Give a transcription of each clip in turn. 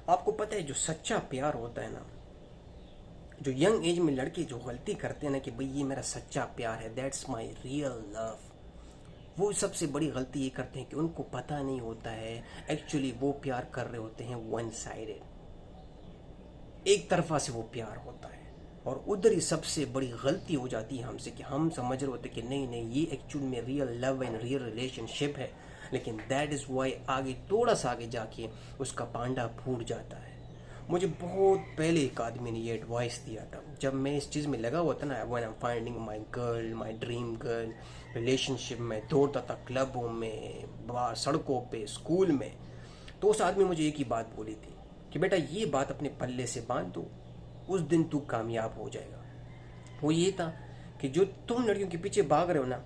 आपको पता है जो सच्चा प्यार होता है ना, जो यंग एज में लड़के जो गलती करते हैं ना कि भाई ये मेरा सच्चा प्यार है, दैट्स माई रियल लव, वो सबसे बड़ी गलती ये करते हैं कि उनको पता नहीं होता है एक्चुअली वो प्यार कर रहे होते हैं वन साइडेड, एक तरफा से वो प्यार होता है। और उधर ही सबसे बड़ी गलती हो जाती है हमसे कि हम समझ रहे होते कि नहीं नहीं ये एक्चुअल में real love and real relationship है, लेकिन दैट इज़ वाई आगे थोड़ा सा आगे जाके उसका पांडा फूट जाता है। मुझे बहुत पहले एक आदमी ने ये एडवाइस दिया था, जब मैं इस चीज़ में लगा हुआ था ना, when I am finding my girl, my dream girl, relationship में दौड़ता था, क्लबों में, बाहर सड़कों पे, स्कूल में, तो उस आदमी मुझे एक ही बात बोली थी कि बेटा ये बात अपने पल्ले से बांध दो, उस दिन तू कामयाब हो जाएगा। वो ये था कि जो तुम लड़कियों के पीछे भाग रहे हो ना,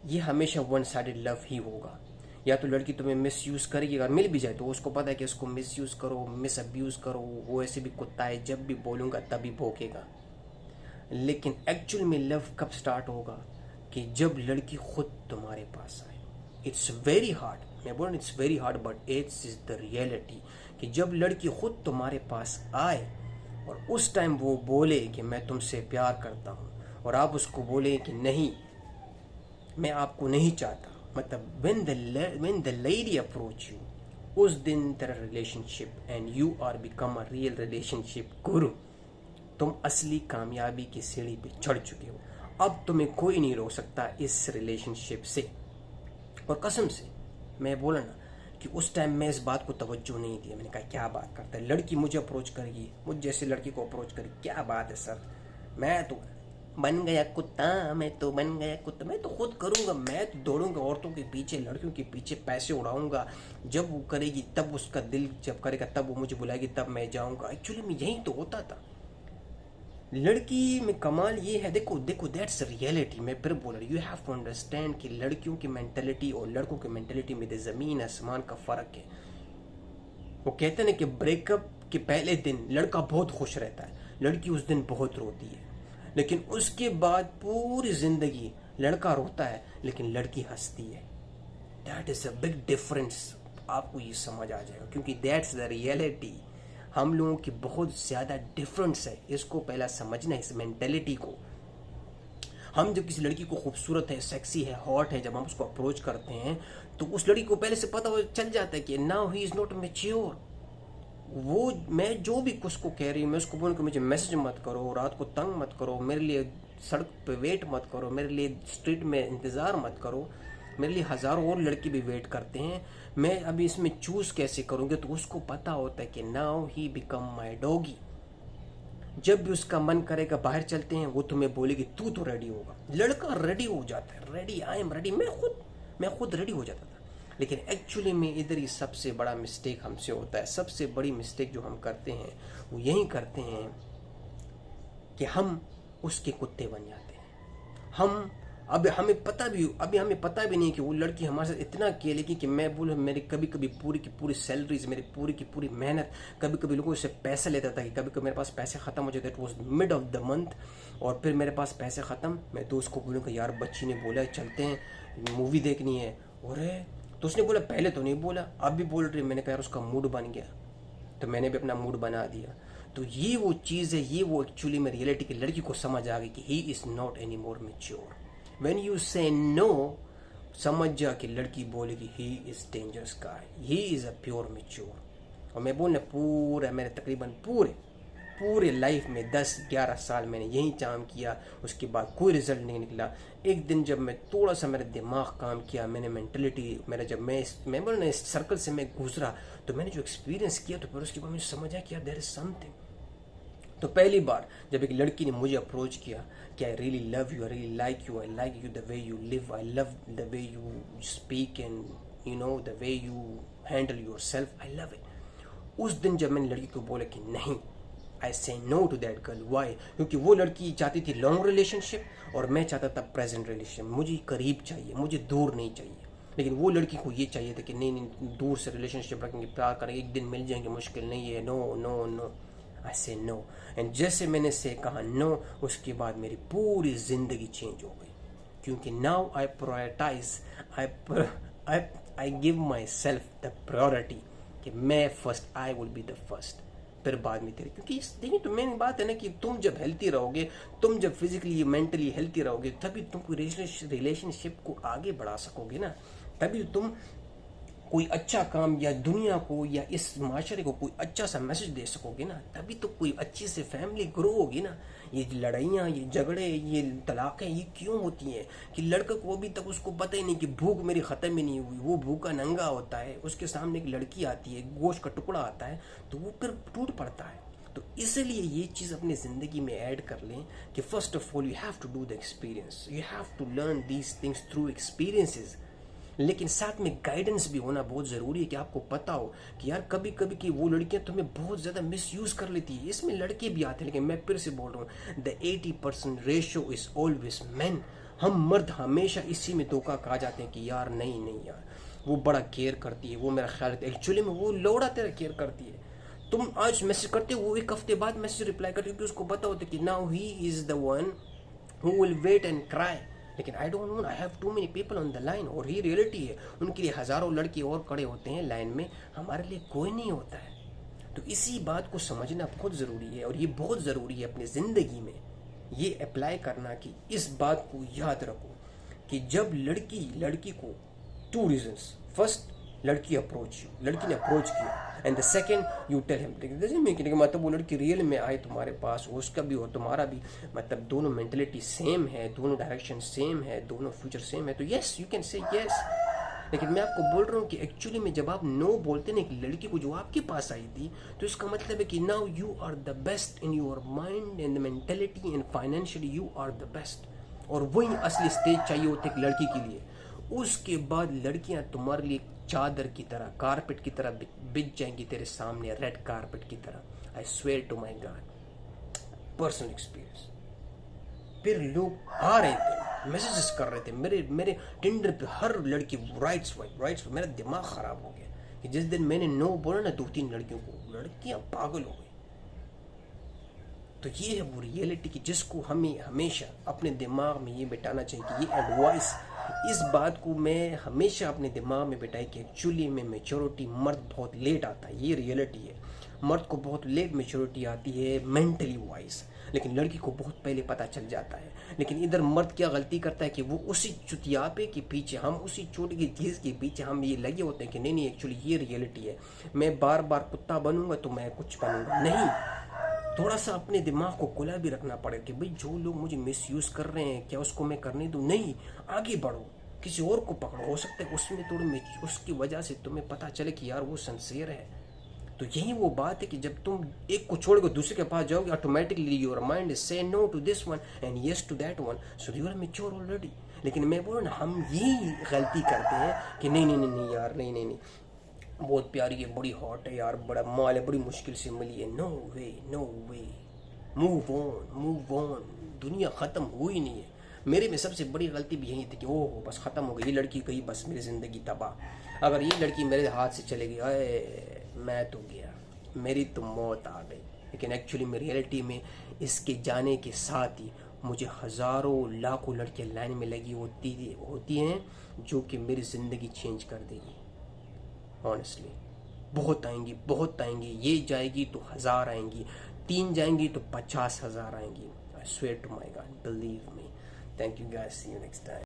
ये हमेशा वन साइडेड लव ही होगा। या तो लड़की तुम्हें मिस यूज़ करेगी, अगर मिल भी जाए तो उसको पता है कि उसको मिस यूज़ करो, मिस अब्यूज़ करो, वो ऐसे भी कुत्ता है, जब भी बोलूँगा तभी भौंकेगा। लेकिन एक्चुअल में लव कब स्टार्ट होगा कि जब लड़की खुद तुम्हारे पास आए। इट्स वेरी हार्ड, मैं बोल रहा it's very hard but it's is the reality, कि जब लड़की खुद तुम्हारे पास आए और उस टाइम वो बोले कि मैं तुमसे प्यार करता हूँ, और आप उसको बोले कि नहीं मैं आपको नहीं चाहता, मतलब when the lady approach you, उस दिन तेरा relationship and you are become a real relationship guru, तुम असली कामयाबी की सीढ़ी पे चढ़ चुके हो। अब तुम्हें कोई नहीं रोक सकता इस रिलेशनशिप से। और कसम से मैं बोला ना कि उस टाइम मैं इस बात को तवज्जो नहीं दिया, मैंने कहा क्या बात करता है, लड़की मुझे अप्रोच करेगी, मुझ जैसे लड़की को अप्रोच करेगी, क्या बात है सर, मैं तो बन गया कुत्ता, मैं तो बन गया कुत्ता, मैं तो खुद करूँगा, मैं तो दौड़ूंगा औरतों के पीछे, लड़कियों के पीछे, पैसे उड़ाऊंगा, जब वो करेगी तब उसका दिल जब करेगा तब वो मुझे बुलाएगी तब मैं जाऊँगा। एक्चुअली में यही तो होता था। लड़की में कमाल ये है, देखो देखो दैट्स रियलिटी, मैं फिर बोल रहा, यू हैव टू अंडरस्टैंड कि लड़कियों की मेंटेलिटी और लड़कों की मेंटेलिटी में ज़मीन आसमान का फ़र्क है। वो कहते हैं ना कि ब्रेकअप के पहले दिन लड़का बहुत खुश रहता है, लड़की उस दिन बहुत रोती है, लेकिन उसके बाद पूरी ज़िंदगी लड़का रोता है लेकिन लड़की हंसती है। That is a big difference, आपको ये समझ आ जाएगा, क्योंकि दैट्स द रियलिटी। हम लोगों की बहुत ज़्यादा डिफरेंस है, इसको पहला समझना है, इस मेंटेलिटी को। हम जब किसी लड़की को खूबसूरत है, सेक्सी है, हॉट है, जब हम उसको अप्रोच करते हैं तो उस लड़की को पहले से पता हो चल जाता है कि now he is not mature. वो मैं जो भी उसको कह रही हूँ, मैं उसको बोलूँ कि मुझे मैसेज मत करो, रात को तंग मत करो, मेरे लिए सड़क पे वेट मत करो, मेरे लिए स्ट्रीट में इंतज़ार मत करो, मेरे लिए हज़ारों और लड़की भी वेट करते हैं, मैं अभी इसमें चूज़ कैसे करूँगी, तो उसको पता होता है कि now he become my doggy. जब भी उसका मन करेगा बाहर चलते हैं, वो तुम्हें बोलेगी तू तो रेडी होगा, लड़का रेडी हो जाता है, रेडी, आई एम रेडी, मैं खुद रेडी हो जाता था। लेकिन एक्चुअली में इधर ही सबसे बड़ा मिस्टेक हमसे होता है, सबसे बड़ी मिस्टेक जो हम करते हैं वो यही करते हैं कि हम उसके कुत्ते बन जाते हैं। हम अभी हमें पता भी नहीं कि वो लड़की हमारे साथ इतना खेलेगी कि मैं बोलूँ मेरी कभी कभी पूरी की पूरी सैलरीज, मेरी पूरी की पूरी मेहनत, कभी कभी लोगों से पैसा लेता था कि कभी कभी मेरे पास पैसे ख़त्म हो जाते, it was mid of the month, और फिर मेरे पास पैसे ख़त्म, मैं दोस्त को बोलूँगा यार बच्ची ने बोला चलते हैं मूवी देखनी है, और तो उसने बोला पहले तो नहीं बोला अब भी बोल रही, मैंने कहा यार उसका मूड बन गया, तो मैंने भी अपना मूड बना दिया। तो ये वो चीज़ है, ये वो एक्चुअली में रियलिटी की लड़की को समझ आ गई कि he is not any more mature. When you से नो, समझ जा कि लड़की बोलेगी he is dangerous guy, he is a pure mature. और मैं बोलना पूरे मेरे तकरीबन पूरे लाइफ में 10-11 साल मैंने यही काम किया, उसके बाद कोई रिजल्ट नहीं निकला। एक दिन जब मैं थोड़ा सा मेरा दिमाग काम किया, मैंने मेंटलिटी मेरा जब मैं बोला ना इस सर्कल से मैं गुजरा, तो मैंने जो एक्सपीरियंस किया तो फिर उसके बाद मुझे समझ आया कि यार देयर इज समथिंग। तो पहली बार जब एक लड़की ने मुझे अप्रोच किया कि I really love you, I really like you, I like you the way you live, I love the way you speak and you know the way you handle your self, I love it. उस दिन जब मैंने लड़की को बोला कि नहीं, I say no to that girl, why, क्योंकि वो लड़की चाहती थी लॉन्ग रिलेशनशिप और मैं चाहता था प्रेजेंट रिलेशनशिप, मुझे करीब चाहिए, मुझे दूर नहीं चाहिए। लेकिन वो लड़की को ये चाहिए था कि नहीं नहीं दूर से रिलेशनशिप रखेंगे, प्यार करेंगे, एक दिन मिल जाएंगे, मुश्किल नहीं है, no no no, I say no. And जैसे मैंने से कहा नो, उसके बाद मेरी पूरी ज़िंदगी चेंज हो गई, क्योंकि now I prioritize, I give myself the priority कि मैं first, I will be the first, फिर बाद में तेरे। क्योंकि देखिए तो मेन बात है ना कि तुम जब हेल्थी रहोगे, तुम जब फिजिकली मेंटली हेल्थी रहोगे, तभी तुम कोई रिलेशनशिप को आगे बढ़ा सकोगे ना, तभी तुम कोई अच्छा काम या दुनिया को या इस माशरे को कोई अच्छा सा मैसेज दे सकोगे ना, तभी तो कोई अच्छी से फैमिली ग्रो होगी ना। ये लड़ाइयाँ, ये झगड़े, ये तलाक़ें, ये क्यों होती हैं कि लड़के को अभी तक उसको पता ही नहीं कि भूख मेरी ख़त्म ही नहीं हुई, वो भूखा नंगा होता है, उसके सामने एक लड़की आती है, गोश्त का टुकड़ा आता है तो वो फिर टूट पड़ता है। तो इसलिए ये चीज़ अपनी ज़िंदगी में ऐड कर लें कि first of all you have to do the experience, you have to learn these things through experiences. लेकिन साथ में गाइडेंस भी होना बहुत ज़रूरी है कि आपको पता हो कि यार कभी कभी कि वो लड़कियां तुम्हें बहुत ज़्यादा मिसयूज़ कर लेती है। इसमें लड़के भी आते हैं, लेकिन मैं फिर से बोल रहा हूँ, the 80% ratio is always man. हम मर्द हमेशा इसी में धोखा खा जाते हैं कि यार नहीं नहीं यार वो बड़ा केयर करती है, वो मेरा ख्याल रखती है। एक्चुअली में वो लौड़ा तेरा केयर करती है। तुम आज मैसेज करते हो, वो एक हफ्ते बाद मैसेज रिप्लाई करते हो, क्योंकि उसको पता होता है कि now he is the one who will wait and cry. लेकिन I don't know, I have too many people on the line. और ये रियलिटी है, उनके लिए हज़ारों लड़के और खड़े होते हैं लाइन में, हमारे लिए कोई नहीं होता है। तो इसी बात को समझना बहुत ज़रूरी है, और ये बहुत ज़रूरी है अपनी ज़िंदगी में ये अप्लाई करना कि इस बात को याद रखो कि जब लड़की को 2 रीजंस, फर्स्ट लड़की ने अप्रोच किया, and the second you tell him, लेकिन मतलब वो लड़की रियल में आए तुम्हारे पास, उसका भी और तुम्हारा भी मतलब दोनों मेंटलिटी सेम है, दोनों डायरेक्शन सेम है, दोनों फ्यूचर सेम है, तो yes you can say yes. लेकिन मैं आपको बोल रहा हूँ कि एक्चुअली में जब आप नो बोलते ना एक लड़की को जो आपके पास आई थी, तो इसका मतलब है कि now you are the best in your mind and mentality and financially you are the best. और वही असली स्टेज चाहिए होती है एक लड़की के लिए। उसके बाद लड़कियां तुम्हारे लिए चादर की तरह, कारपेट की तरह बिछ जाएंगी तेरे सामने, रेड कारपेट की तरह। I swear to my God, personal experience. फिर लोग आ रहे थे, मैसेजेस कर रहे थे मेरे टिंडर पे, हर लड़की राइट्स। मेरा दिमाग खराब हो गया कि जिस दिन मैंने नो बोला ना 2-3 लड़कियों को, लड़कियां पागल हो गई। तो ये है वो रियलिटी कि जिसको हमें हमेशा अपने दिमाग में ये बिठाना चाहिए कि ये एडवाइस, इस बात को मैं हमेशा अपने दिमाग में बिठाई कि एक्चुअली में मेच्योरिटी मर्द बहुत लेट आता है। ये रियलिटी है, मर्द को बहुत लेट मेच्योरिटी आती है मेंटली वाइज, लेकिन लड़की को बहुत पहले पता चल जाता है। लेकिन इधर मर्द क्या गलती करता है कि वो उसी चुतियापे के पीछे, हम उसी छोटी की चीज़ के पीछे हम ये लगे होते हैं कि नहीं एक्चुअली ये रियलिटी है, मैं बार बार कुत्ता बनूंगा तो मैं कुछ बनूंगा नहीं। थोड़ा सा अपने दिमाग को खुला भी रखना पड़ेगा कि भाई जो लोग मुझे मिसयूज कर रहे हैं क्या उसको मैं करने दूं? नहीं, आगे बढ़ो, किसी और को पकड़ो, हो सकता है उसमें थोड़ी उसकी वजह से तुम्हें पता चले कि यार वो सिंसियर है। तो यही वो बात है कि जब तुम एक को छोड़कर दूसरे के पास जाओगे, automatically your mind is say no to this one and yes to that one, so you are mature already. लेकिन मैं बोल रहा ना, हम यही गलती करते हैं कि नहीं यार, नहीं बहुत प्यारी है, बड़ी हॉट है यार, बड़ा माल है, बड़ी मुश्किल से मिली है, नो वे, मूव ऑन, दुनिया ख़त्म हुई नहीं है। मेरे में सबसे बड़ी गलती भी यही थी कि ओह बस ख़त्म हो गई, ये लड़की गई, बस मेरी ज़िंदगी तबाह। अगर ये लड़की मेरे हाथ से चले गई, अरे मैं तो गया, मेरी तो मौत आ गई। लेकिन एक्चुअली में रियलिटी में इसके जाने के साथ ही मुझे हज़ारों लाखों लड़कियाँ लाइन में लगी होती हैं जो कि मेरी ज़िंदगी चेंज कर देगी। ऑनेस्टली बहुत आएंगी, ये जाएगी तो 1000 आएंगी, 3 जाएंगी तो 50,000 आएंगी। I swear to my God, believe me. Thank you guys, see you next time.